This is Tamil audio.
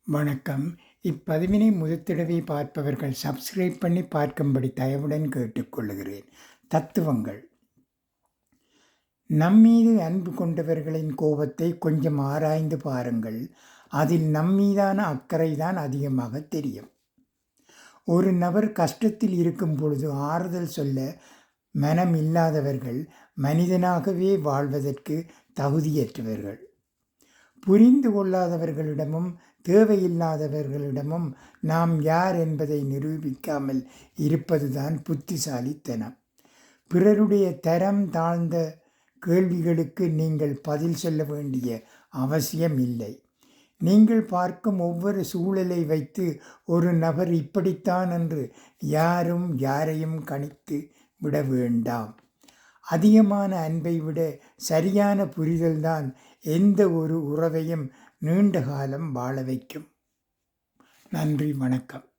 வணக்கம். இப்பதிவினை முதற்தடவை பார்ப்பவர்கள் சப்ஸ்கிரைப் பண்ணி பார்க்கும்படி தயவுடன் கேட்டுக்கொள்கிறேன். தத்துவங்கள். நம்மீது அன்பு கொண்டவர்களின் கோபத்தை கொஞ்சம் ஆராய்ந்து பாருங்கள். அதில் நம்மீதான அக்கறைதான் அதிகமாக தெரியும். ஒரு நபர் கஷ்டத்தில் இருக்கும் பொழுது ஆறுதல் சொல்ல மனம் இல்லாதவர்கள் மனிதனாகவே வாழ்வதற்கு தகுதியற்றவர்கள். புரிந்து கொள்ளாதவர்களிடமும் தேவையில்லாதவர்களிடமும் நாம் யார் என்பதை நிரூபிக்காமல் இருப்பதுதான் புத்திசாலித்தனம். பிறருடைய தரம் தாழ்ந்த கேள்விகளுக்கு நீங்கள் பதில் சொல்ல வேண்டிய அவசியம் இல்லை. நீங்கள் பார்க்கும் ஒவ்வொரு சூழலை வைத்து ஒரு நபர் இப்படித்தான் என்று யாரையும் கணித்து விட வேண்டாம். அதிகமான அன்பை விட சரியான புரிதல்தான் எந்த ஒரு உறவையும் நீண்ட காலம் வாழ வைக்கும். நன்றி, வணக்கம்.